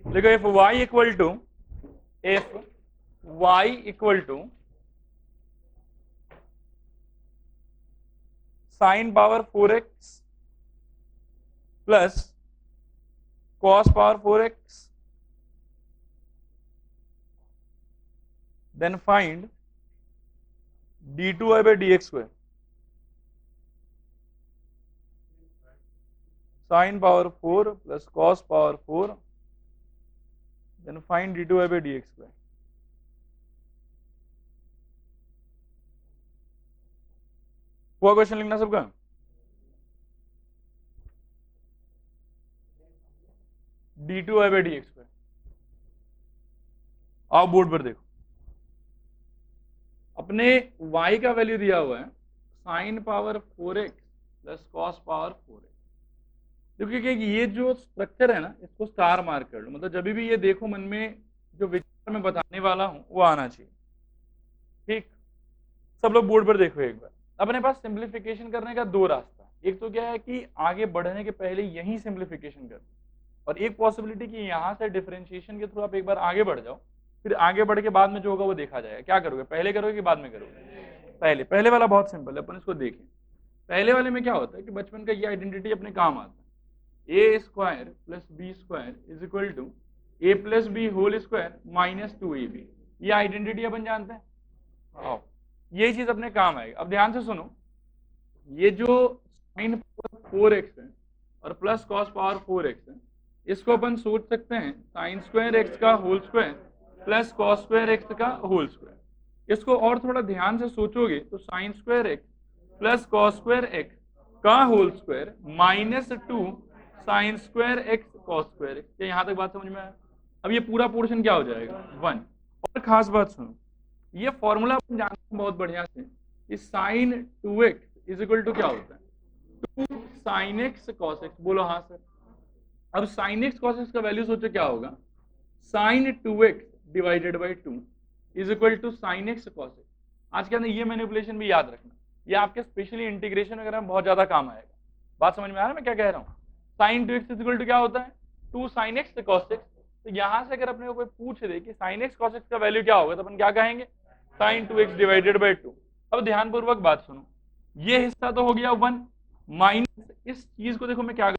देखो if y equal to sine power 4x plus cos power 4x, then find d2y by dx square, sin power 4 plus cos power 4, then find d2y by dx square. हुआ question लिखना सबका? d2y by dx square। आओ board पर देखो, अपने y का value दिया हुआ है sign power 4x plus cos power 4x। देखिए कि ये जो स्ट्रक्चर है ना, इसको स्टार मार्क कर लो, मतलब जब भी ये देखो मन में जो विचार मैं बताने वाला हूं वो आना चाहिए। ठीक, सब लोग बोर्ड पर देखो एक बार। अपने पास सिंप्लीफिकेशन करने का दो रास्ता, एक तो क्या है कि आगे बढ़ने के पहले यही सिंप्लीफिकेशन कर, और एक पॉसिबिलिटी कि यहां से डिफरेंशिएशन के थ्रू आप एक बार आगे बढ़ जाओ, फिर आगे बढ़ के बाद में जो होगा वो देखा जाएगा। क्या करोगे, पहले करोगे कि बाद में करोगे? पहले वाला बहुत सिंपल है, अपन इसको देखें। पहले वाले में क्या होता है कि बचपन का ये आइडेंटिटी अपने काम आता है, A square plus B square is equal to A plus B whole square minus 2ab। ये आइडेंटिटी अपन जानते हैं, आओ ये चीज अपने काम आएगी। अब ध्यान से सुनो, ये जो साइन पावर 4x है और प्लस कॉस पावर 4x है, इसको अपन सोच सकते हैं साइन स्क्वायर एक्स का whole square plus cos square X का होल स्क्वायर। इसको और थोड़ा ध्यान से सोचोगे तो sine square X plus cos square X का whole square minus 2 sine square X cos square X. क्या यहां तक बात समझ में आया? अब ये पूरा पोर्शन क्या हो जाएगा, 1। और खास बात सुनो, ये फॉर्मूला अपन जानते हैं बहुत बढ़िया से कि sign 2x is equal to क्या होता है, 2 साइन एक्स कॉस एक्स। बोलो हाँ सर। अब साइन एक्स कॉस एक्स का वैल्यू सोचो क्या होगा, sine 2x divided by 2 is equal to sine X cos X. आज के अंदर ये मैनिपुलेशन भी याद रखना, ये आपके स्पेशली इंटीग्रेशन वगैरह में बहुत ज्यादा काम आएगा। बात समझ में आ रहा है मैं क्या कह रहा हूँ? Sign 2x is equal to क्या होता है, 2 साइन एक्स कॉस एक्स। तो यहां से अगर अपने को कोई पूछ दे कि साइन एक्स कॉस एक्स का वैल्यू क्या होगा, तो अपन क्या कहेंगे, साइन 2x डिवाइडेड बाई 2। अब ध्यानपूर्वक बात सुनो, ये हिस्सा तो हो गया 1 माइनस इस चीज को देखो मैं क्या,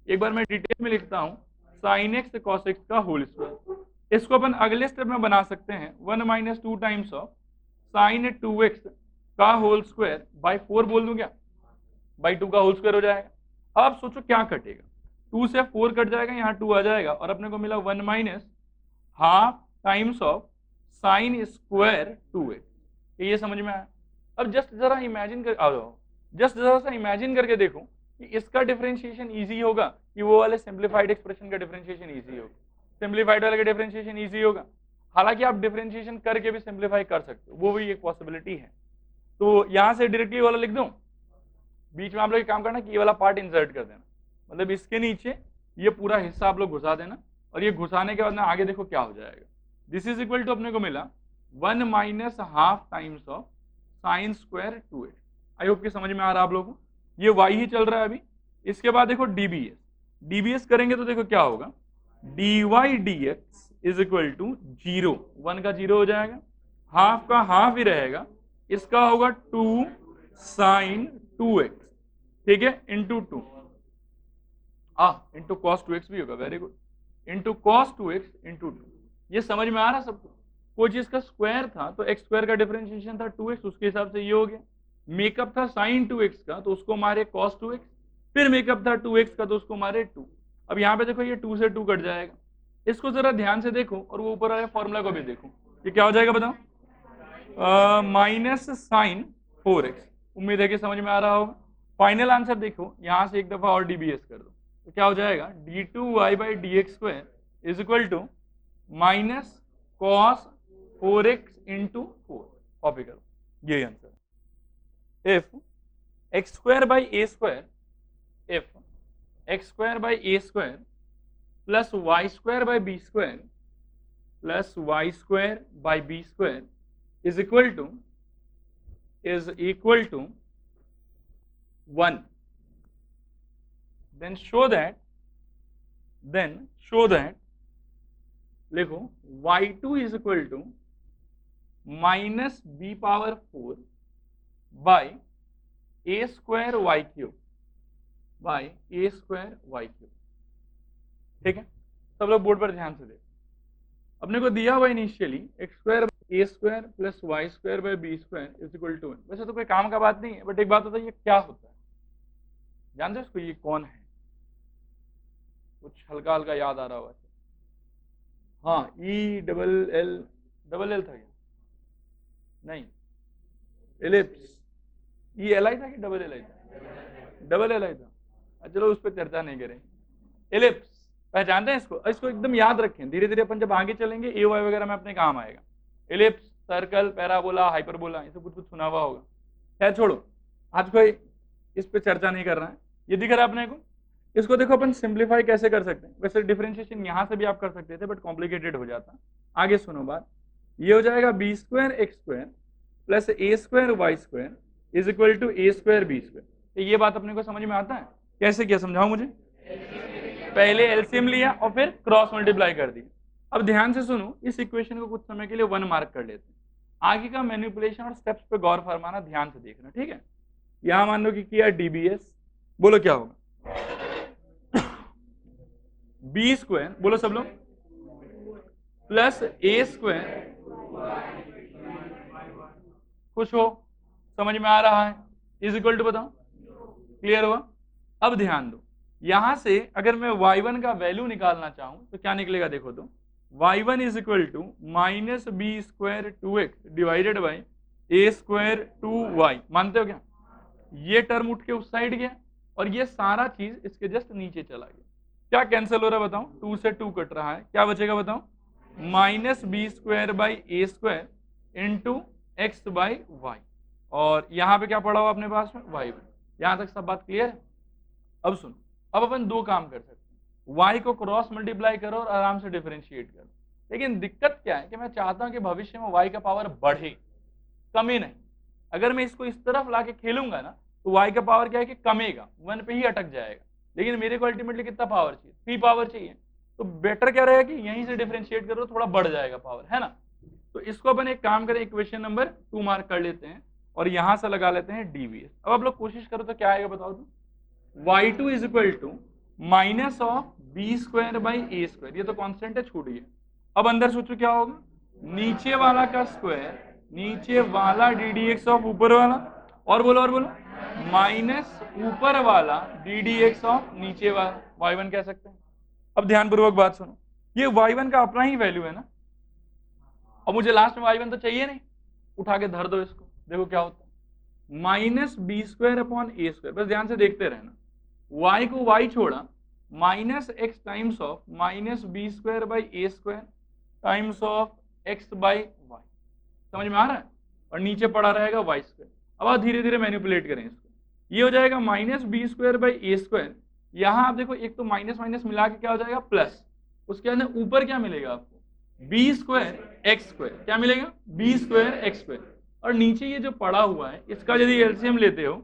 एक बार मैं डिटेल में लिखता हूं, साइन एक्स कॉस एक्स का होल स्क्वायर। इसको अपन अगले स्टेप में बना सकते हैं 1 minus 2 times of sine 2x का होल स्क्वायर बाई 4 बोल दूं क्या, बाई 2 का होल स्क्वायर हो जाएगा। अब सोचो क्या कटेगा, 2 से 4 कट जाएगा, यहाँ 2 आ जाएगा, और अपने को मिला 1 minus half times of sine square 2x। ये समझ में आया? अब जस्ट जरा इमेजिन कर, जस्ट जरा सा इमेजिन करके देखो कि इसका डिफरेंशिएशन इजी होगा कि वो वाले सिंप्लीफाइड एक्सप्रेशन का डिफरेंशिएशन इजी होगा। सिंप्लीफाइड वाले का डिफरेंशिएशन इजी होगा, हालांकि आप डिफरेंशिएशन करके भी सिंप्लीफाई कर सकते हो, वो भी एक पॉसिबिलिटी है। तो यहां से डायरेक्टली वाला लिख दूं, बीच में आप लोग काम करना कि ये वाला पार्ट इंसर्ट कर देना, मतलब इसके नीचे ये पूरा हिस्सा आप लोग घुसा देना, और ये घुसाने के बाद ना आगे देखो क्या हो जाएगा। दिस इज इक्वल टू अपने को मिला 1 minus half times of sine square 2x। I hope कि समझ में आ रहा है आप लोगों को? ये y ही चल रहा है अभी। इसके बाद देखो dbs करेंगे तो देखो क्या होगा, dy dx is equal to 0, 1 का 0 हो जाएगा, हाफ का हाफ ही रहेगा, इसका होगा 2 साइन 2x, ठीक है, इंटू 2 इंटू कॉस 2x भी होगा, very good, into cos 2x into 2। ये समझ में आ रहा सबको? कोई चीज का स्क्वायर था तो एक्स स्क्वायर का डिफरेंशिएशन था 2x, उसके हिसाब से ये हो गया। मेकअप था साइन 2x का तो उसको मारे cos 2x, फिर मेकअप था 2x का तो उसको मारे 2। अब यहाँ पे देखो ये 2 से 2 कट जाएगा, इसको जरा ध्यान से देखो और वो ऊपर वाले फॉर्मूला को भी देखो, ये क्या हो जाएगा बताओ, माइनस साइन 4x। उम्मीद है कि समझ में आ रहा होगा। फाइनल आंसर देखो, यहां से एक दफा और डीबीएस कर दो तो क्या हो जाएगा, d2y by D X square is equal to minus cos 4x into 4। Copy करो, यही answer. if x square by a square, if x square by a square plus y square by b square plus y square by b square is equal to 1, then show that then show that, लिखो y2 is equal to minus B power 4 by A square Y cube by A square Y cube. ठीक है, सब लोग board पर ध्यान से देखो। अपने को दिया हुआ initially X square A square plus Y square by B square is equal to 1। वैसे तो कोई काम का बात नहीं है, बट एक बात होता है ये क्या होता है, जानते हो इसको, ये कौन है? कुछ हल्का हल्का याद आ रहा होगा। हाँ, ई डबल एल था क्या? नहीं, एलिप्स। ई एल आई था कि डबल एल आई था? डबल एल आई था। चलो उस पर चर्चा नहीं करेंगे। एलिप्स पहचानते हैं इसको? इसको एकदम याद रखें, धीरे धीरे अपन जब आगे चलेंगे ए वाई वगैरह में अपने काम आएगा। एलिप्स, सर्कल, पैराबोला, हाइपरबोला, ये सब कुछ कुछ सुना हुआ होगा। खैर छोड़ो, आज कोई इस पे चर्चा नहीं कर रहा है। ये दिख रहा है अपने को? इसको देखो अपन सिंप्लीफाई कैसे कर सकते हैं। वैसे डिफरेंशिएशन यहाँ से भी आप कर सकते थे, बट कॉम्प्लिकेटेड हो जाता। आगे सुनो बात, ये हो जाएगा B square x square plus A square Y square is equal to A square B square. ये बात अपने को समझ में आता है? कैसे किया समझाओ मुझे। पहले एलसीएम लिया और फिर क्रॉस मल्टीप्लाई कर दिया। अब ध्यान से सुनो, इस इक्वेशन को कुछ समय के लिए 1 मार्क कर लेते हैं। आगे का मैनिपुलेशन और स्टेप्स पे गौर फरमाना, ध्यान से देखना, ठीक है। यहां मान लो कि किया डीबीएस, बोलो क्या होगा? बी स्क्वायर, बोलो सब लोग, प्लस ए स्क्वायर, खुश हो, समझ में आ रहा है, इज इक्वल टू, बताओ क्लियर हुआ? अब ध्यान दो, यहां से अगर मैं y1 का वैल्यू निकालना चाहूं तो क्या निकलेगा, देखो तो y1 is equal to minus B square 2x divided by A square 2y। मानते हो क्या? ये टर्म उठ के उस साइड गया और ये सारा चीज इसके जस्ट नीचे चला गया। क्या कैंसिल हो रहा है बताओ? 2 से 2 कट रहा है, क्या बचेगा बताओ? Minus B square by A square into X by Y, और यहाँ पे क्या पड़ा हुआ अपने पास में? y1। यहां तक सब बात क्लियर है? अब सुनो, अब अपन दो काम कर सकते हैं, y को क्रॉस मल्टीप्लाई करो और आराम से डिफरेंशिएट करो। लेकिन दिक्कत क्या है कि मैं चाहता हूं कि भविष्य में y का पावर बढ़े, कमी नहीं। अगर मैं इसको इस तरफ लाके खेलूंगा ना तो y का पावर क्या है कि कमेगा, 1 पे ही अटक जाएगा। लेकिन मेरे को अल्टीमेटली कितना पावर चाहिए? 3 पावर चाहिए। तो बेटर क्या रहेगा कि यहीं से डिफरेंशिएट करो, थोड़ा बढ़ जाएगा पावर, है ना। तो इसको अपन एक काम करें, इक्वेशन नंबर 2 मार्क कर लेते हैं और यहां से लगा लेते हैं डीवीएस। अब आप लोग कोशिश करो तो क्या आएगा बताओ तो? y2 is equal to minus of b square by A square, ये तो कांस्टेंट है, छूट गया। अब अंदर सोचो क्या होगा, नीचे वाला का स्क्वायर, नीचे वाला डी डी एक्स ऑफ ऊपर वाला, और बोलो माइनस ऊपर वाला डी डी एक्स ऑफ नीचे वाला, y1 कह सकते हैं। अब ध्यानपूर्वक बात सुनो, ये y1 का अपना ही वैल्यू है ना, और मुझे लास्ट में y1 तो चाहिए नहीं, उठा के धर दो इसको, देखो क्या होता है, माइनस बी स्क्वायर अपॉन ए स्क्वायर। बस ध्यान से देखते रहना, y को y छोड़ा, minus x times of minus B square by A square times of x by y. समझ में आ रहा है? और नीचे पड़ा रहेगा वाई स्क्वायर। अब आप धीरे धीरे मैनिपुलेट करें इसको, ये हो जाएगा minus B square by A square. यहां आप देखो, एक तो माइनस माइनस मिला के क्या हो जाएगा? प्लस। उसके अंदर ऊपर क्या मिलेगा आपको? B square x square. क्या मिलेगा? B square x square. और नीचे ये जो पड़ा हुआ है, इसका यदि एलसीएम लेते हो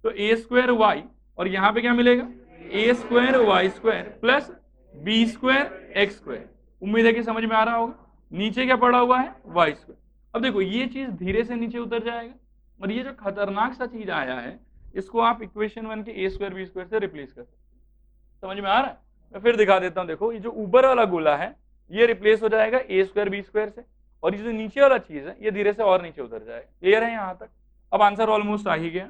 तो ए स्क्वायर वाई, और यहाँ पे क्या मिलेगा? A square Y square plus B square x square. उम्मीद है कि समझ में आ रहा होगा। नीचे क्या पड़ा हुआ है? Y square. अब देखो, ये चीज धीरे से नीचे उतर जाएगा, और ये जो खतरनाक सा चीज आया है, इसको आप इक्वेशन 1 के ए स्क्वायर बी स्क्वायर से रिप्लेस कर सकते हैं। समझ में आ रहा है? मैं फिर दिखा देता हूं। देखो, ये जो ऊपर वाला गोला है ये रिप्लेस हो जाएगा ए स्क्वायर बी स्क्वायर से, और ये जो नीचे वाला चीज है ये धीरे से और नीचे उतर जाएगा। क्लियर है यहाँ तक? अब आंसर ऑलमोस्ट आ ही गया,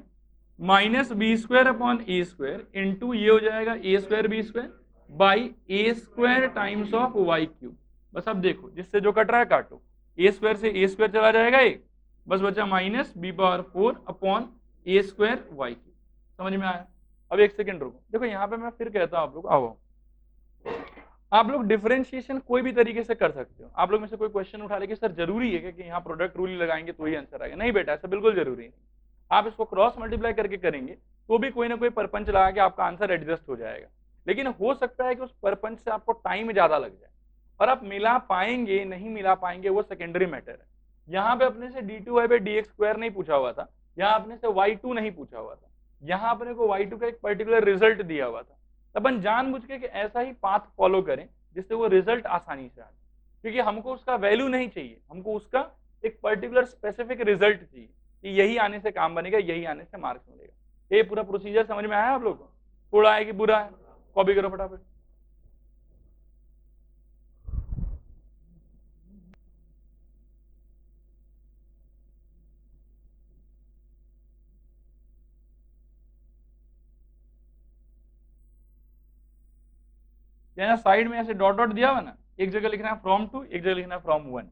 माइनस बी स्क्वायर अपॉन ए स्क्वायर इंटू ये हो जाएगा A square B square by A square times of Y cube. बस अब देखो, जिससे जो कट रहा है काटो, ए स्क्वायर से ए स्क्वायर चला जाएगा एक, बस बचा माइनस बी पावर 4 अपॉन ए स्क्वायर वाई क्यूब। समझ में आया? अब एक सेकंड रुको, देखो यहाँ पे मैं फिर कहता हूँ आप लोग, आओ आप लोग डिफरेंशिएशन कोई भी तरीके से कर सकते हो। आप लोग में से कोई क्वेश्चन उठा ले कि सर जरूरी है कि यहाँ प्रोडक्ट रूल लगाएंगे तो ही आंसर आएगा? नहीं बेटा, ऐसा बिल्कुल जरूरी नहीं। आप इसको क्रॉस मल्टीप्लाई करके करेंगे तो भी कोई ना कोई परपंच लगा के आपका आंसर एडजस्ट हो जाएगा। लेकिन हो सकता है कि उस परपंच से आपको टाइम ज्यादा लग जाए, और आप मिला पाएंगे नहीं मिला पाएंगे वो सेकेंडरी मैटर है। यहाँ पे अपने से d2y by D X square नहीं पूछा हुआ था, यहाँ अपने से y2 नहीं पूछा हुआ था, यहाँ अपने को y2 का एक पर्टिकुलर रिजल्ट दिया हुआ था। तो अपन जानबूझ के कि ऐसा ही पाथ फॉलो करें जिससे वो रिजल्ट आसानी से आए, क्योंकि हमको उसका वैल्यू नहीं चाहिए, हमको उसका एक पर्टिकुलर स्पेसिफिक रिजल्ट चाहिए कि यही आने से काम बनेगा, यही आने से मार्क्स मिलेगा। ये पूरा प्रोसीजर समझ में आया आप लोग को? थोड़ा है कि बुरा है? कॉपी करो फटाफट। यहाँ साइड में ऐसे डॉट डॉट दिया हुआ ना, एक जगह लिखना है फ्रॉम टू, एक जगह लिखना है from one.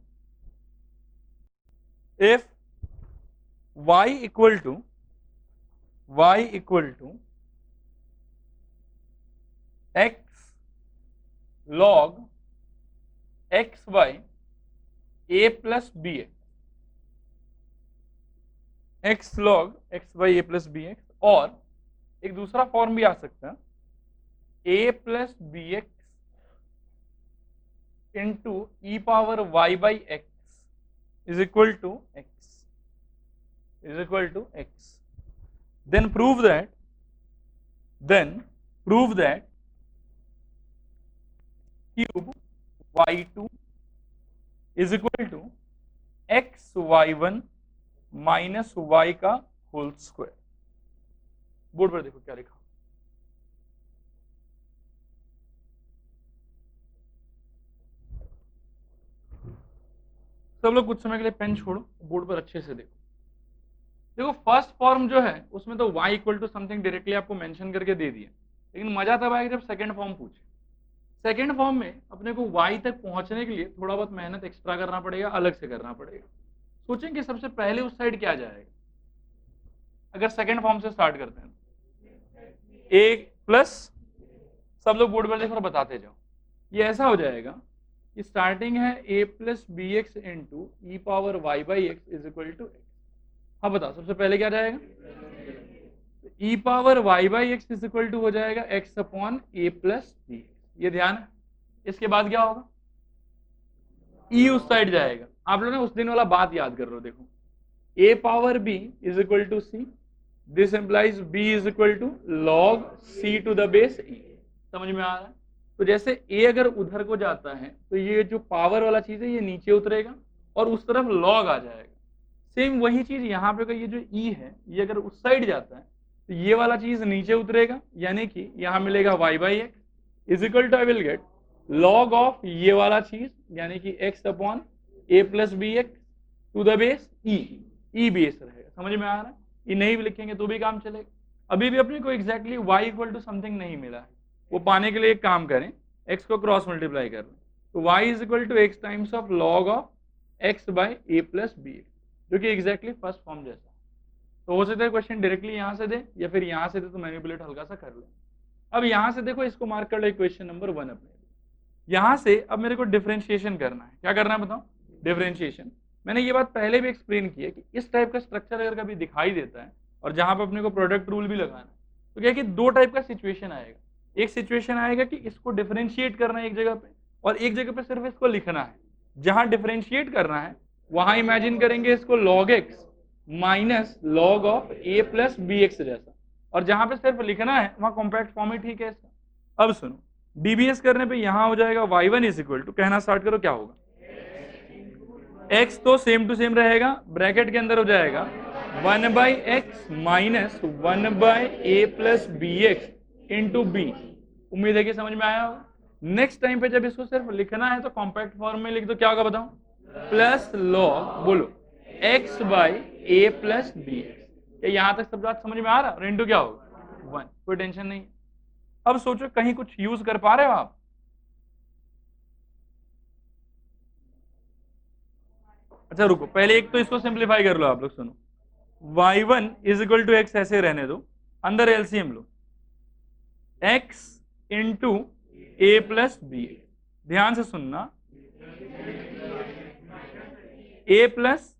If y equal to x log xy a plus B x, x log xy a plus B x, और एक दूसरा फॉर्म भी आ सकता है a plus B x into E power y by x is equal to x, then prove that cube y2 is equal to x y1 minus y का whole square. Board पर देखो क्या लिखा, सब लोग कुछ समय के लिए पेन छोड़ो, बोर्ड पर अच्छे से देखो। देखो फर्स्ट फॉर्म जो है उसमें तो y equal to something directly आपको मेंशन करके दे दिया, लेकिन मजा तब आएगा जब सेकंड फॉर्म पूछे। सेकंड फॉर्म में अपने को y तक पहुंचने के लिए थोड़ा बहुत मेहनत एक्स्ट्रा करना पड़ेगा, अलग से करना पड़ेगा। सोचें कि सबसे पहले उस साइड क्या जाएगा, अगर सेकंड फॉर्म से स्टार्ट करते हैं a प्लस, सब लोग बोर्ड पर देखो और बताते जाओ, ये ऐसा हो जाएगा कि स्टार्टिंग है a plus B x into E power Y by x is equal to X. हाँ बताओ सबसे पहले क्या जाएगा, E power Y by x is equal to हो जाएगा X upon A plus B X, ये ध्यान है। इसके बाद क्या होगा, ई उस साइड जाएगा। आप लोग ना उस दिन वाला बात याद कर लो, देखो a power b is equal to c, this implies b is equal to log c to the base e। समझ में आ रहा है? तो जैसे a अगर उधर को जाता है तो ये जो पावर वाला चीज है ये नीचे उतरेगा और उस तरफ log आ जाएगा। सेम वही चीज यहाँ पे, ये जो e है ये अगर उस साइड जाता है तो ये वाला चीज नीचे उतरेगा, यानी कि यहाँ मिलेगा y by x is equal to I will get log of ये वाला चीज यानी कि x upon a plus B x to the base e base रहेगा। समझ में आ रहा है? ये नहीं भी लिखेंगे तो भी काम चलेगा। अभी भी अपने को exactly y equal to something नहीं मिला है, वो पाने के लिए एक काम करें, x को क्रॉस मल्टीप्लाई कर लें, तो y is equal to x times of log of x by a plus B x, जो कि एग्जैक्टली फर्स्ट फॉर्म जैसा। तो हो सकता है क्वेश्चन डायरेक्टली यहाँ से दे या फिर यहाँ से दे, तो मैनिपुलेट हल्का सा कर ले। अब यहाँ से देखो, इसको मार्क कर लो क्वेश्चन नंबर 1 अपने। यहाँ से अब मेरे को डिफरेंशिएशन करना है। क्या करना है बताओ? डिफरेंशिएशन। मैंने ये बात पहले भी एक्सप्लेन की है कि इस टाइप का स्ट्रक्चर अगर कभी दिखाई देता है और जहां पे अपने को प्रोडक्ट रूल भी लगाना है, तो क्या है कि दो टाइप का सिचुएशन आएगा। एक सिचुएशन आएगा कि इसको डिफरेंशिएट करना है एक जगह पे, और एक जगह पे सिर्फ इसको लिखना है। जहां डिफरेंशिएट करना है वहां इमेजिन करेंगे इसको log x minus log of a plus B x जैसा, और जहां पे सिर्फ लिखना है वहां कॉम्पैक्ट फॉर्म ही ठीक है इसका। अब सुनो, डीबीएस करने पे यहां हो जाएगा y1 इज इक्वल टू, कहना स्टार्ट करो क्या होगा, x तो सेम टू सेम रहेगा, ब्रैकेट के अंदर हो जाएगा 1 by x minus 1 by A plus B x into b. उम्मीद है कि समझ में आया होगा। नेक्स्ट टाइम पे जब इसको सिर्फ लिखना है तो कॉम्पैक्ट फॉर्म में लिख दो, क्या होगा बताओ, प्लस लॉग बोलो x by A plus B x. यहां तक सब बात समझ में आ रहा है? और इंटू क्या होगा 1, कोई टेंशन नहीं। अब सोचो कहीं कुछ यूज कर पा रहे हो आप? अच्छा रुको, पहले एक तो इसको सिंप्लीफाई कर लो आप लोग। सुनो, y1 is equal to x ऐसे रहने दो, अंदर एलसीएम लो, x इंटू ए प्लस बी। ध्यान से सुनना, a प्लस,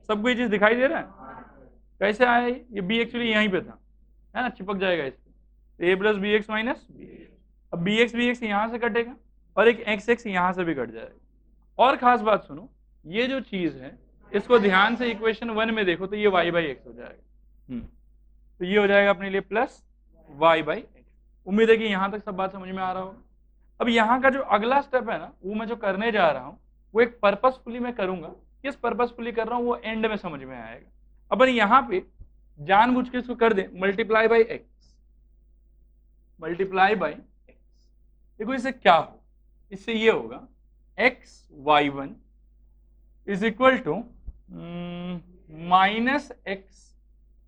सबको ये चीज दिखाई दे रहा है? कैसे आया ये b एक्चुअली यहीं पे था, है ना, चिपक जाएगा इस पे, a plus B x minus b. अब बी एक्स यहां से कटेगा और एक x यहां से भी कट जाएगा। और खास बात सुनो, ये जो चीज है इसको ध्यान से इक्वेशन 1 में देखो तो ये y बाई एक्स हो जाएगा। तो ये हो जाएगा अपने लिए प्लस y बाई एक्स। उम्मीद है कि यहां तक सब बात समझ में आ रहा हो। अब यहाँ का जो अगला स्टेप है ना, वो मैं जो करने जा रहा हूँ वो एक पर्पसफुली मैं करूंगा। किस पर्पसफुली कर रहा हूँ वो एंड में समझ में आएगा। अपन यहाँ पे जानबूझ के इसको कर दे multiply by x, multiply by x. देखो इससे क्या हो, इससे ये होगा x y one is equal to minus x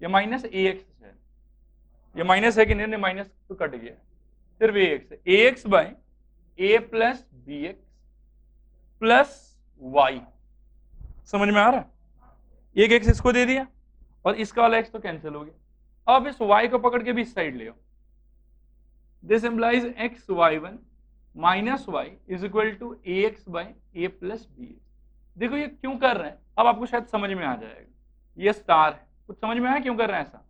या माइनस ए एक्स है, ये माइनस है कि नहीं, माइनस तो कट गया, सिर्फ ए एक्स है, A x by A plus B X plus Y. समझ में आ रहा है? एक एक्स इसको दे दिया और इसका वाला एक्स तो कैंसिल हो गया। अब इस y को पकड़ के भी इस साइड ले आओ। This implies x y one minus y is equal to a x by A plus B x. देखो ये क्यों कर रहे हैं, अब आपको शायद समझ में आ जाएगा। ये स्टार है, कुछ समझ में आया क्यों कर रहे हैं ऐसा?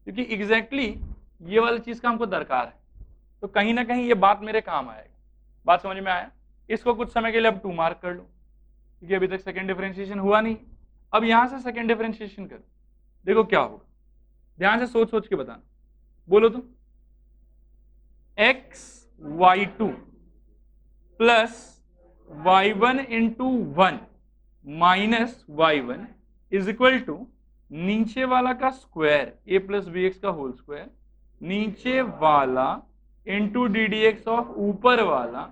क्योंकि एग्जैक्टली ये वाली चीज का हमको दरकार है, तो कहीं ना कहीं ये बात मेरे काम आएगा। बात समझ में आया? इसको कुछ समय के लिए अब 2 मार्क कर लो, क्योंकि अभी तक सेकंड डिफरेंशिएशन हुआ नहीं। अब यहां से सेकंड डिफरेंशिएशन करो, देखो क्या होगा। ध्यान से सोच सोच के बताना, बोलो तुम। X Y two plus Y one into one minus y one is equal to नीचे वाला का square a plus B x का होल स्क्वायर, नीचे वाला into d d x of ऊपर वाला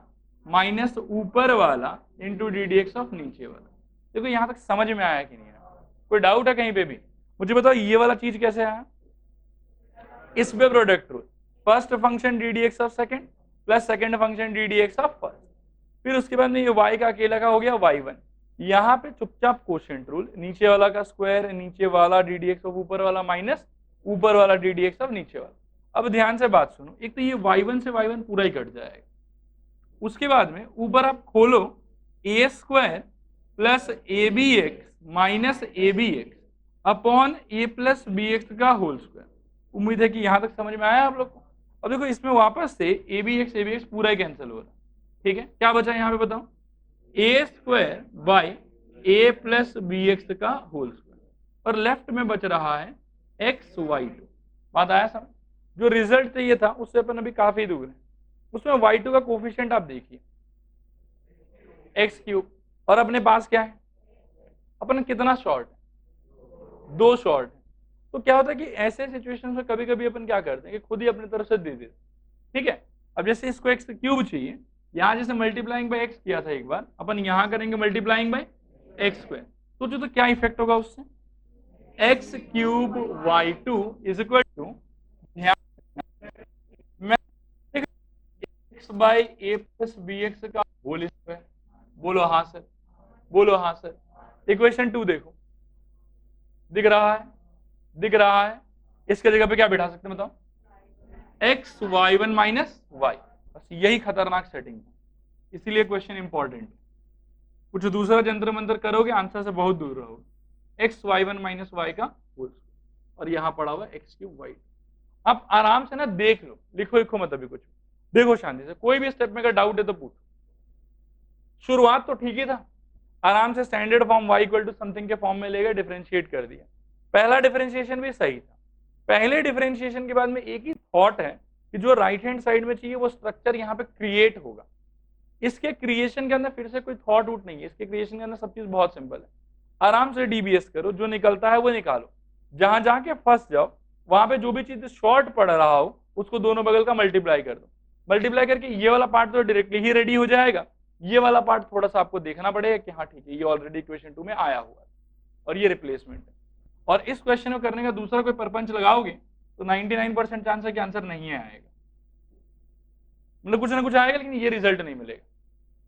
माइनस ऊपर वाला into d d x of नीचे वाला। देखो यहां तक समझ में आया कि नहीं आया? कोई डाउट है कहीं पे भी? मुझे बताओ ये वाला चीज कैसे आया? इस पे product rule, first function D d x of second plus second function D d x of first, फिर उसके बाद में ये y का अकेला का हो गया y1। यहाँ पे चुपचाप कोशेंट रूल, नीचे वाला का स्क्वायर नीचे वाला डी डी एक्स ऑफ ऊपर वाला माइनस ऊपर वाला डी डी एक्स ऑफ नीचे वाला। अब ध्यान से बात सुनो, एक तो ये y1 से y1 पूरा ही कट जाएगा, उसके बाद में ऊपर आप खोलो A square plus A B x minus A B X upon A plus B x का होल स्क्वायर। उम्मीद है कि यहां तक समझ में आया आप लोग को। अब देखो इसमें वापस से ए बी एक्स पूरा ही कैंसिल हो रहा है, ठीक है? क्या बचा यहाँ पे बताओ? A square by A plus B x का होल स्क्वायर, और लेफ्ट में बच रहा है एक्स वाई टू। बात आया समझ? जो रिजल्ट चाहिए था उससे अपन अभी काफी दूर है। उसमें y2 का कोफिशिएंट आप देखिए एक्स क्यूब, और अपने पास क्या है? अपन कितना शॉर्ट है? 2 शॉर्ट है। तो क्या होता है कि ऐसे सिचुएशन में कभी कभी अपन क्या करते हैं कि खुद ही अपनी तरफ से दे देते, ठीक है? अब जैसे इसको एक्स क्यूब चाहिए, यहां जैसे मल्टीप्लाइंग बाय एक्स किया था एक बार, अपन यहां करेंगे मल्टीप्लाइंग बाय एक्स स्क्वायर। सोचो तो क्या इफेक्ट होगा उससे? X cube y two is equal to x by A plus B x का होल स्क्वायर। बोलो हाँ सर, बोलो हाँ सर। इक्वेशन 2 देखो, दिख रहा है? दिख रहा है? इसके जगह पे क्या बिठा सकते हैं बताओ? X y one minus y. बस यही खतरनाक सेटिंग है, इसीलिए क्वेश्चन इंपॉर्टेंट है। कुछ दूसरा जंतर मंतर करोगे आंसर से बहुत दूर रहोगे। X y one minus y का होल स्क्वायर, और यहां पड़ा हुआ एक्स क्यूब वाई। आप आराम से ना देख लो, लिखो लिखो मत अभी कुछ, देखो शांति से। कोई भी स्टेप में अगर डाउट है तो पूछो। शुरुआत तो ठीक ही था, आराम से standard form y equal to something के फॉर्म में लेकर डिफरेंशिएट कर दिया। पहला डिफरेंशिएशन भी सही था। पहले डिफरेंशिएशन के बाद में एक ही थॉट है कि जो राइट हैंड साइड में चाहिए वो स्ट्रक्चर यहाँ पे क्रिएट होगा। इसके क्रिएशन के अंदर फिर से कोई थॉट उठ नहीं है, इसके क्रिएशन के अंदर सब चीज बहुत सिंपल है। आराम से डीबीएस करो, जो निकलता है वो निकालो, जहां जाके फंस जाओ वहां पे जो भी चीज शॉर्ट पड़ रहा हो उसको दोनों बगल का मल्टीप्लाई कर दो। मल्टीप्लाई करके ये वाला पार्ट तो डायरेक्टली ही रेडी हो जाएगा, ये वाला पार्ट थोड़ा सा आपको देखना पड़ेगा कि हाँ ठीक है ये ऑलरेडी इक्वेशन 2 में आया हुआ है और ये रिप्लेसमेंट है। और इस क्वेश्चन को करने का दूसरा कोई परपंच लगाओगे तो 99% चांस है कि आंसर नहीं आएगा, मतलब कुछ ना कुछ आएगा लेकिन ये रिजल्ट नहीं मिलेगा।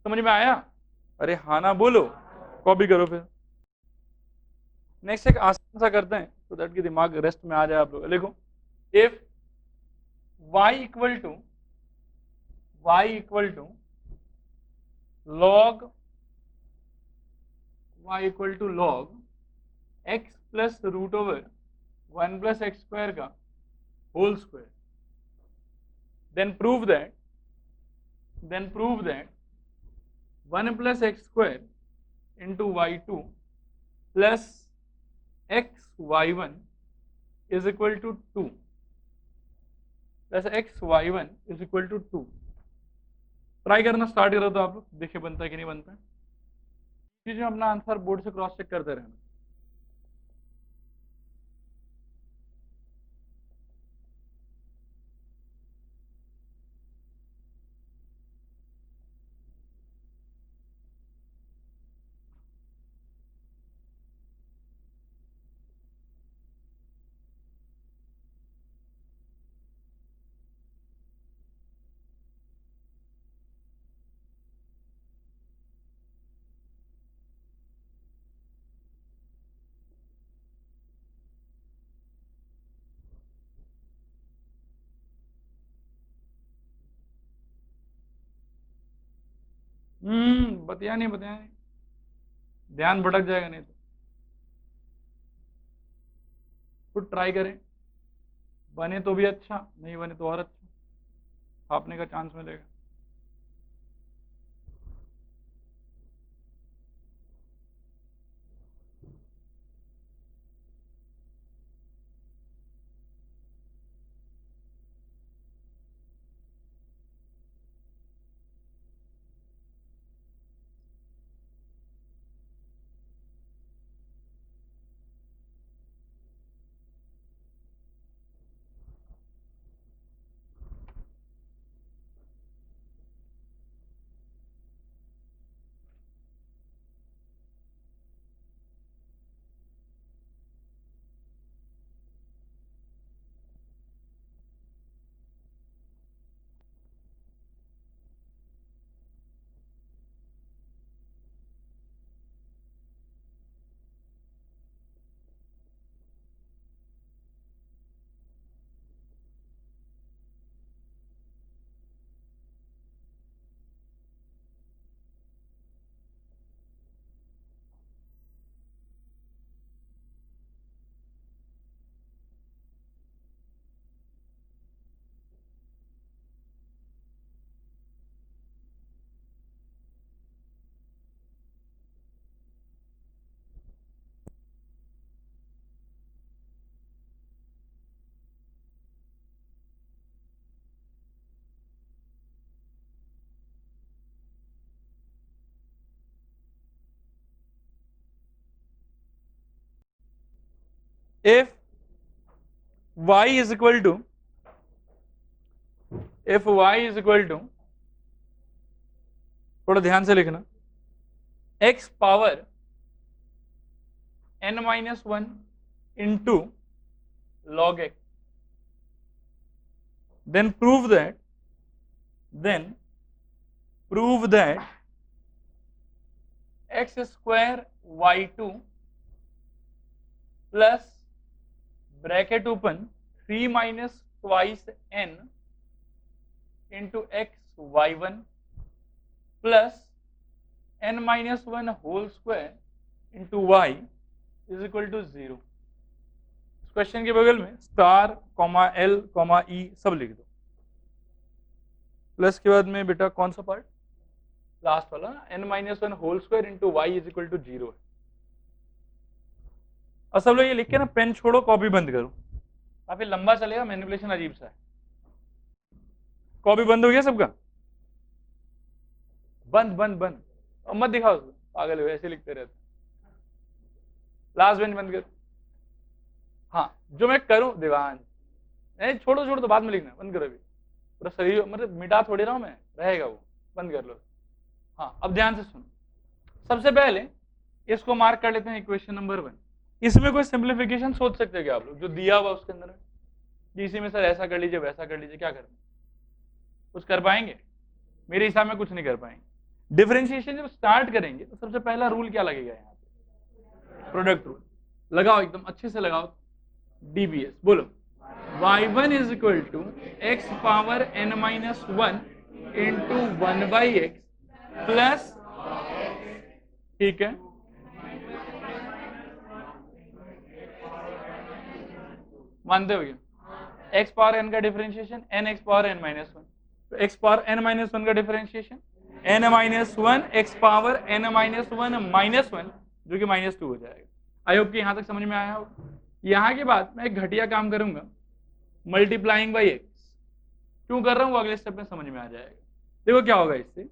समझ में आया? अरे हाँ ना बोलो, कॉपी करो फिर। नेक्स्ट एक आसान सा करते हैं तो दैट कि दिमाग रेस्ट में आ जाए आप लोग। देखो if y equal to log x plus root over 1 plus X square का whole square, then prove that 1 plus x square into y2 plus x y1 is equal to 2। Plus x y one is equal to 2। Try करना start करो तो आप लोग देखिए बनता है कि नहीं बनता है। चीजें अपना आंसर बोर्ड से क्रॉस चेक करते रहना। बताया नहीं, बताया नहीं, ध्यान भटक जाएगा नहीं तो। खुद ट्राई करें, बने तो भी अच्छा, नहीं बने तो और अच्छा, छापने का चांस मिलेगा। if y is equal to थोड़ा ध्यान से लिखना, x power n minus 1 into log x, then prove that x square y2 plus bracket open 3 minus twice n into x y one plus n minus 1 whole square into y is equal to 0। Question के बगल में star comma L comma E सब लिख दो। Plus के बाद में बेटा कौन सा पार्ट, लास्ट वाला ना, n minus 1 whole square into y is equal to 0 है। और सब लोग ये लिख के ना पेन छोड़ो, कॉपी बंद करो, काफी लंबा चलेगा, मैनिपुलेशन अजीब सा है। कॉपी बंद हो गया सबका, बंद बंद बंद, और मत दिखाओ उसको, पागल हो ऐसे लिखते रहते। लास्ट बेंच बंद करो। हाँ जो मैं करूं दीवान, नहीं छोड़ो छोड़ो तो बाद में लिखना, बंद करो अभी, पूरा शरीर मतलब मिटा थोड़ी रहा हूं मैं, रहेगा वो, बंद कर लो। हाँ अब ध्यान से सुनो, सबसे पहले इसको मार्क कर लेते हैं इक्वेशन नंबर 1। इसमें कोई सिंप्लीफिकेशन सोच सकते हैं क्या आप लोग, जो दिया हुआ उसके अंदर में, इसी में सर ऐसा कर लीजिए वैसा कर लीजिए, क्या करना, कुछ कर पाएंगे? मेरे हिसाब में कुछ नहीं कर पाएंगे। डिफरेंशिएशन जब स्टार्ट करेंगे तो सबसे पहला रूल क्या लगेगा यहाँ पे, प्रोडक्ट रूल लगाओ, एकदम अच्छे से लगाओ, डीबीएस बोलो, y1 is equal to x power n minus 1 into 1 by x plus, ठीक है, मानते हो क्या, x पावर n का differentiation n x power n minus 1, तो x पावर n माइनस 1 का differentiation n minus 1 x power n minus 1 minus 1 जो कि माइनस 2 हो जाएगा। आई होप कि यहां तक समझ में आया हो। यहां के बाद मैं एक घटिया काम करूंगा, मल्टीप्लाइंग बाई एक्स, क्यों कर रहा हूँ वो अगले स्टेप में समझ में आ जाएगा। देखो क्या होगा इससे,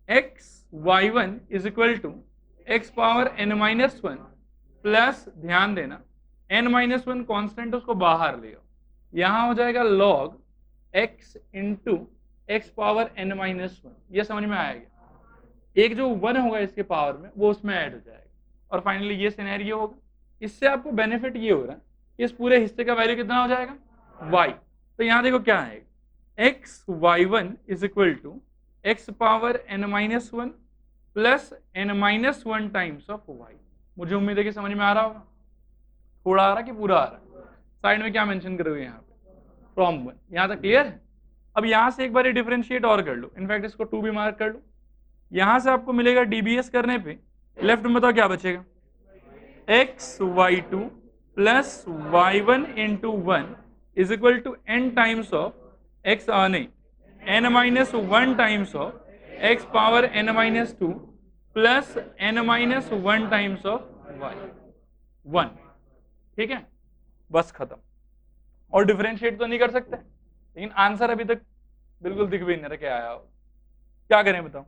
x y one is equal to x power N minus one plus, ध्यान देना एन माइनस वन कॉन्स्टेंट उसको बाहर ले आओ, यहां हो जाएगा log x into x power N minus one. ये समझ में आएगा, एक जो वन होगा इसके पावर में वो उसमें ऐड हो जाएगा, और फाइनली ये सिनेरियो होगा। इससे आपको बेनिफिट ये हो रहा है कि इस पूरे हिस्से का वैल्यू कितना हो जाएगा, y। तो यहां देखो क्या है, x y one is equal to x power N minus one plus N minus one times of y. मुझे उम्मीद है कि समझ में आ रहा होगा, थोड़ा आ रहा कि पूरा आ रहा है। साइड में क्या मेंशन करोगे यहाँ पे, फ्रॉम वन, यहां तक क्लियर है। अब यहां से एक बार डिफरेंशिएट और कर लो, इनफैक्ट इसको 2 भी मार्क कर लो। यहां से आपको मिलेगा डीबीएस करने पे लेफ्ट में बताओ क्या बचेगा, X Y two plus Y one into one is equal to N times of X, नहीं N minus one times of X power N minus two plus N minus one times of Y one. ठीक है, बस खत्म। और differentiate तो नहीं कर सकते, लेकिन आंसर अभी तक बिल्कुल दिख भी नहीं रहा क्या आया हो। क्या करें बताओ,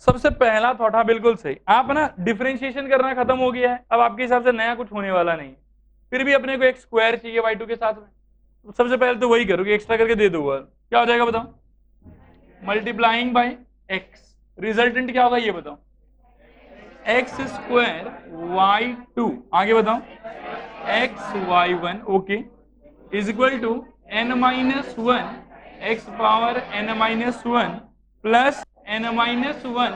सबसे पहला थॉट, हाँ बिल्कुल सही, आप ना डिफरेंशिएशन करना खत्म हो गया है, अब आपके हिसाब से नया कुछ होने वाला नहीं, फिर भी अपने को एक स्क्वायर चाहिए वाई टू के साथ में, तो सबसे पहले तो वही करोगे, एक्स्ट्रा करके दे दूंगा, क्या हो जाएगा बताओ, मल्टीप्लाइंग बाय एक्स, रिजल्टेंट क्या होगा ये बताओ, एक्स स्क्वायर वाई टू, आगे बताओ x y one, okay, is equal to n minus one x power N minus one plus N minus one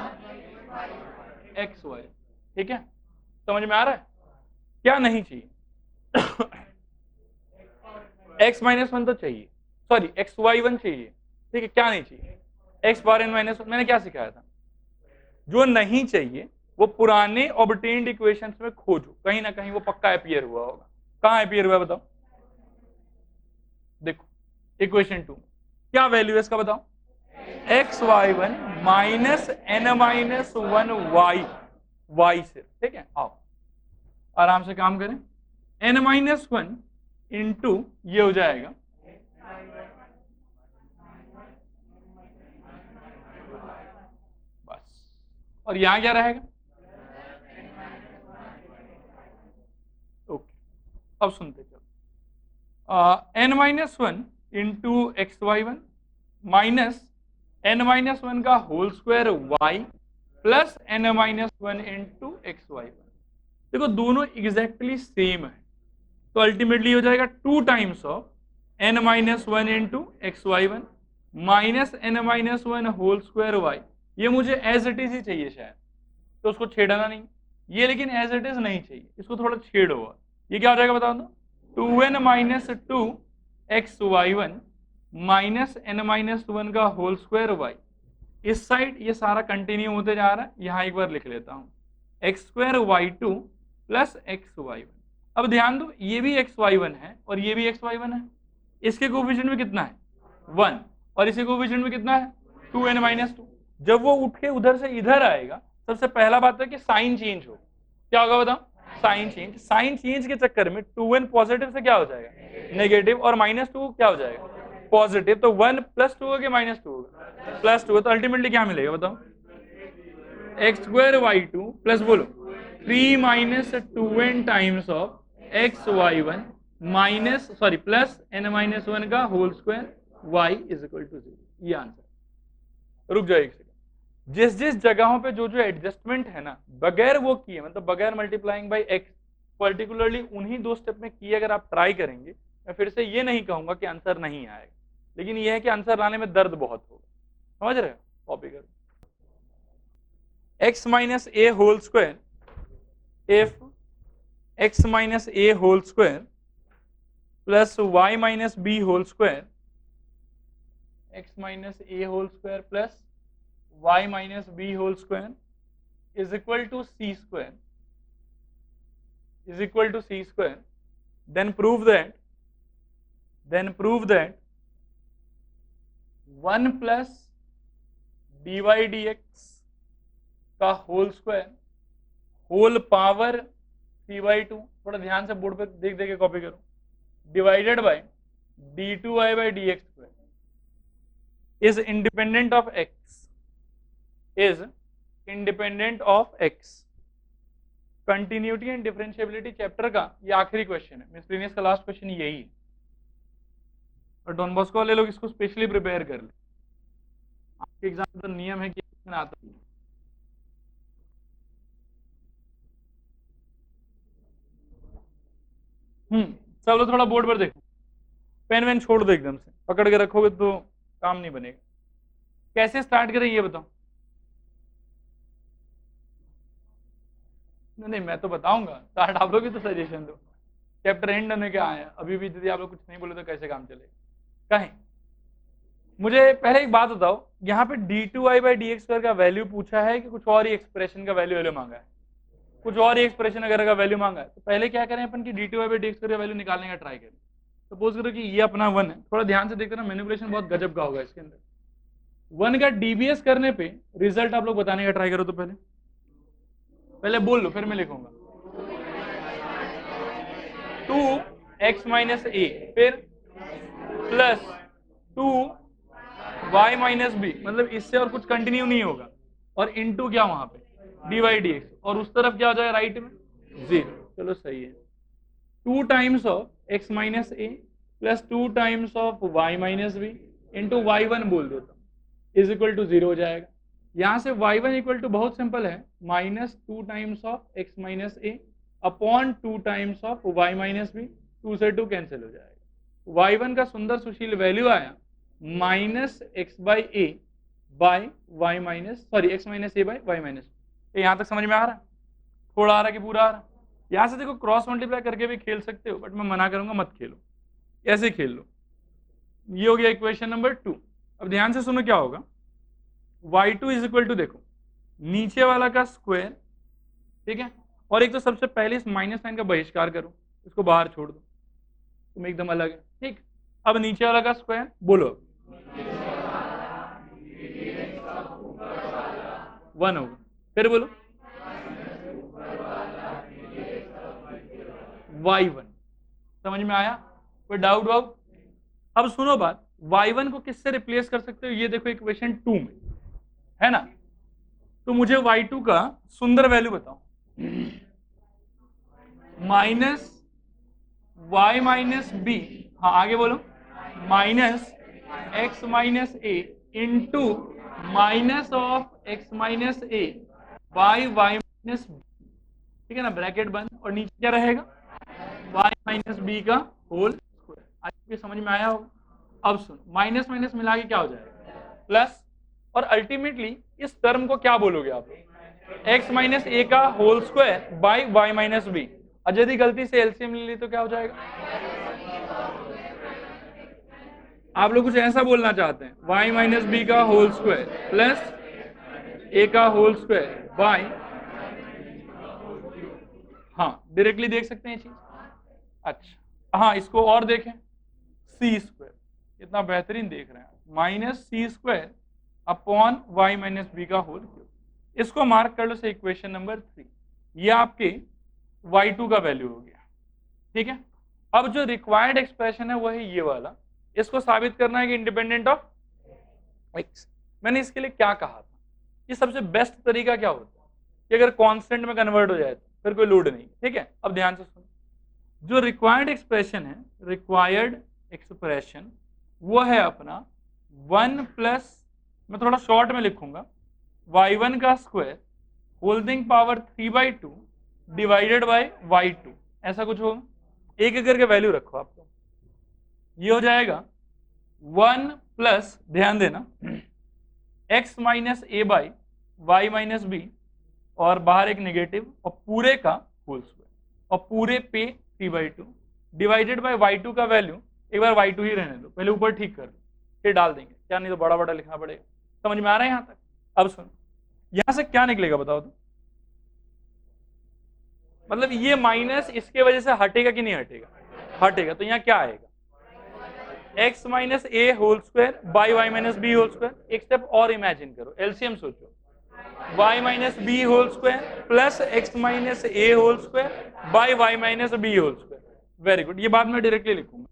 x y. ठीक है, समझ में आ रहा है, क्या नहीं चाहिए, एक्स माइनस वन तो चाहिए, सॉरी एक्स वाई वन चाहिए, ठीक है, क्या नहीं चाहिए, x power N minus one. मैंने क्या सिखाया था, जो नहीं चाहिए वो पुराने ऑब्टेन्ड इक्वेशंस में खोजो, कहीं ना कहीं वो पक्का अपीयर हुआ होगा। कहां अपीयर हुआ बताओ, देखो इक्वेशन 2 क्या वैल्यू है इसका बताओ, x y one minus n minus one y, y से, ठीक है। आओ आराम से काम करें, एन माइनस वन इंटू ये हो जाएगा बस, और यहां क्या रहेगा, ओके। अब सुनते चलो, n minus one into x y one minus n minus one का whole square y plus N minus one into x y one. देखो दोनों एग्जैक्टली सेम है, तो अल्टीमेटली हो जाएगा 2 times of n minus one into x y one minus n minus one whole square y. ये मुझे as it is he चाहिए शायद, तो उसको छेड़ना नहीं, ये लेकिन एज इट इज नहीं चाहिए, इसको थोड़ा छेड़ो। ये क्या हो जाएगा बताओ तो, 2n minus two x y one minus n minus one का होल स्क्वायर वाई। इस साइड ये सारा कंटिन्यू होते जा रहा है, यहां एक बार लिख लेता हूं, x square y two plus x y one. अब ध्यान दो, ये भी एक्स वाई वन है और ये भी एक्स वाई वन है, इसके कोफिशिएंट में कितना है 1, और इसके कोफिशिएंट में कितना है 2n माइनस टू। जब वो उठ के उधर से इधर आएगा, सबसे पहला बात है कि साइन चेंज हो, क्या होगा बताओ, साइन चेंज। साइन चेंज के चक्कर में 2n पॉजिटिव से क्या हो जाएगा नेगेटिव, और माइनस टू क्या हो जाएगा पॉजिटिव, तो 1 प्लस टू होगा माइनस टू होगा प्लस टू, तो अल्टीमेटली क्या मिलेगा बताओ, x square y two plus बोलो 3 minus 2n times of x y one minus sorry plus N minus one का whole square y is equal to 0। ये answer. रुक जाओ एक सेकंड, जिस जिस जगहों पे जो जो एडजस्टमेंट है ना, बगैर वो किए, मतलब बगैर मल्टीप्लाइंग बाय एक्स, पर्टिकुलरली उन्हीं 2 स्टेप में किए अगर आप ट्राई करेंगे, मैं फिर से ये नहीं कहूंगा कि आंसर नहीं आएगा, लेकिन ये है कि आंसर लाने में दर्द बहुत होगा, समझ रहे हो। कॉपी करो, x minus a whole square if x minus a whole square plus y minus b whole square, x minus a whole square plus y minus b whole square is equal to c square, is equal to c square, then prove that 1 plus dy dx का whole square whole power 3/2, थोड़ा ध्यान से board पे देख देख के copy करो, divided by d2y by dx square is independent of x, is independent of x। Continuity and differentiability chapter का ये आखिरी क्वेश्चन है, मिसलेनियस का लास्ट क्वेश्चन यही है। और डॉन बॉस्को वाले लोग इसको स्पेशली प्रिपेयर कर ले, आपके एग्जाम का नियम है कि क्वेश्चन आता है। सब लोग थोड़ा बोर्ड पर देखो, पेन वेन छोड़ दो, एकदम से पकड़ के रखोगे तो काम नहीं बनेगा। कैसे स्टार्ट करें ये बताओ? नहीं मैं तो बताऊंगा, स्टार्ट आप लोग ही तो सजेशन दो। चैप्टर एंड होने के आए, अभी भी यदि आप लोग कुछ नहीं बोले तो कैसे काम चलेगा? कहें मुझे पहले एक बात बताओ, यहाँ पे d2y by dx स्क्वायर का वैल्यू पूछा है कि कुछ और ही एक्सप्रेशन का वैल्यू मांगा है? कुछ और ही एक्सप्रेशन वगैरह का वैल्यू मांगा है। तो पहले क्या करें अपन की d2y by dx स्क्वायर का वैल्यू निकालने का ट्राई करें। सपोज करो कि ये अपना 1 है, थोड़ा ध्यान से देखना, मैनिपुलेशन बहुत गजब का होगा इसके अंदर। 1 का डीबीएस करने पे रिजल्ट आप लोग बताने का ट्राई करो। तो पहले बोल लो, फिर मैं लिखूंगा 2x माइनस ए, फिर प्लस 2y माइनस बी, मतलब इससे और कुछ कंटिन्यू नहीं होगा, और इनटू क्या वहां पे dy dx, और उस तरफ क्या हो जाएगा राइट में 0। चलो सही है। 2 times of x minus a plus 2 times of y minus b into y1 बोल देता हूँ, इज इक्वल टू 0 हो जाएगा। यहां से y1 इक्वल टू बहुत सिंपल है, minus 2 times of x minus a upon 2 times of y minus b, 2 से 2 कैंसिल हो जाएगा। y1 का सुंदर सुशील वैल्यू आया minus x by a by y minus, sorry x minus a by y minus. यहां तक समझ में आ रहा? थोड़ा आ रहा कि पूरा आ रहा? यहां से देखो क्रॉस मल्टीप्लाई करके भी खेल सकते हो, बट मैं मना करूंगा मत खेलो, ऐसे खेल लो। ये हो गया इक्वेशन नंबर 2। अब ध्यान से सुनो क्या होगा, y2 इज इक्वल टू, देखो नीचे वाला का स्क्वायर, ठीक है, और एक तो सबसे पहले इस माइनस साइन का बहिष्कार करो, इसको बाहर छोड़ दो, तुम एकदम अलग है, ठीक। अब नीचे वाला का स्क्वायर बोलो, 1 होगा, फिर बोलो y1। समझ में आया? कोई डाउट वाउट? अब सुनो बात, y1 को किससे रिप्लेस कर सकते हो? ये देखो इक्वेशन 2 में है ना, तो मुझे y2 का सुंदर वैल्यू बताओ, माइनस y माइनस बी, हाँ आगे बोलो, minus x minus a into minus of x minus a by y minus b, ठीक है ना, ब्रैकेट बंद, और नीचे क्या रहेगा y माइनस बी का होल स्क्वायर। आपको समझ में आया होगा? अब सुनो, माइनस माइनस मिला के क्या हो जाएगा प्लस, और अल्टीमेटली इस टर्म को क्या बोलोगे आप, x माइनस ए का whole square by y minus b. और यदि गलती से एलसीएम ले ली तो क्या हो जाएगा? आप लोग कुछ ऐसा बोलना चाहते हैं, y माइनस बी का होल स्क्वायर प्लस ए का होल स्क्वायर बाई, हाँ डायरेक्टली देख सकते हैं ये चीज। अच्छा हाँ, इसको और देखें, सी स्क्वायर, कितना बेहतरीन देख रहे हैं, minus c square upon y minus b का होल क्यूब। इसको मार्क कर लो से इक्वेशन नंबर 3। ये आपके y2 का वैल्यू हो गया, ठीक है। अब जो रिक्वायर्ड एक्सप्रेशन है वो है ये वाला, इसको साबित करना है कि इंडिपेंडेंट ऑफ x। मैंने इसके लिए क्या कहा था, ये सबसे बेस्ट तरीका क्या होता है कि अगर कांस्टेंट में कन्वर्ट हो जाए तो फिर कोई लोड नहीं, ठीक है। अब ध्यान से सुनो, जो रिक्वायर्ड एक्सप्रेशन है, रिक्वायर्ड एक्सप्रेशन वो है अपना 1 प्लस, मैं थोड़ा शॉर्ट में लिखूंगा, y1 का square holding power 3/2 divided by y2, ऐसा कुछ होगा। एक एक करके वैल्यू रखो आपको, ये हो जाएगा 1 प्लस, ध्यान देना, x minus a by y minus b, और बाहर एक नेगेटिव, और पूरे का होल स्क्वायर, और पूरे पे 3/2 डिवाइडेड बाय y2 का वैल्यू, एक बार y2 ही रहने दो, पहले ऊपर ठीक कर लो, फिर डाल देंगे, क्या नहीं तो बड़ा बड़ा लिखना पड़ेगा। समझ में आ रहा है यहां तक? अब सुनो, यहां से क्या निकलेगा बताओ तो, मतलब ये माइनस इसके वजह से हटेगा कि नहीं हटेगा? हटेगा। तो यहाँ क्या आएगा, x minus a whole square by y minus b whole square. एक स्टेप और इमेजिन करो, एलसीएम सोचो, y minus b whole square plus x minus a whole square by y minus b whole square. Very good, ये बात मैं directly लिखूंगा,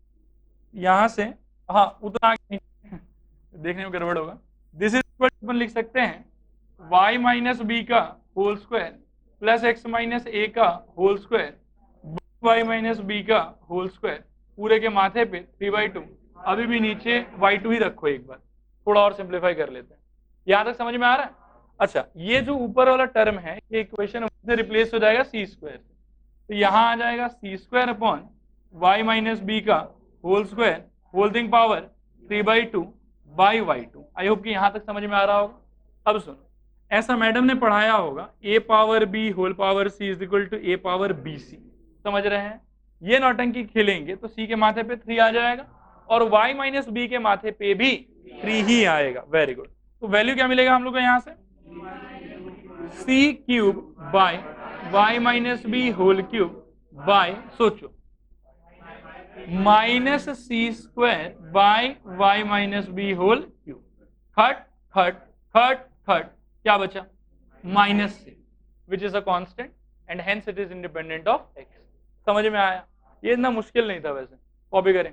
यहां से हाँ उतना देखने में गड़बड़ होगा। दिस इज अपन लिख सकते हैं y माइनस बी का whole square plus x minus a का whole square y minus b का होल स्क्वायर पूरे के माथे पे 3/2। अभी भी नीचे y2 ही रखो, एक बार थोड़ा और सिंप्लीफाई कर लेते हैं। यहां तक समझ में आ रहा है? अच्छा, ये जो ऊपर वाला टर्म है ये इक्वेशन से रिप्लेस हो जाएगा सी स्क्वायर से, तो यहां आ जाएगा c square upon y minus b का whole square whole thing power 3/2 by y2। I hope कि यहां तक समझ में आ रहा होगा। अब सुनो, ऐसा मैडम ने पढ़ाया होगा a power b whole power c is equal to a power bc। समझ रहे हैं? ये नौटंकी खेलेंगे तो c के माथे पे 3 आ जाएगा और y माइनस बी के माथे पे भी 3 ही आएगा। Very good. तो वैल्यू क्या मिलेगा हम लोग को यहां से? c cube by y minus b whole cube by, सोचो, minus c square by y minus b whole cube. खट खट खट खट, क्या बचा? Minus c, which is a constant and hence it is independent of x. समझ में आया? ये इतना मुश्किल नहीं था वैसे, कॉपी करें।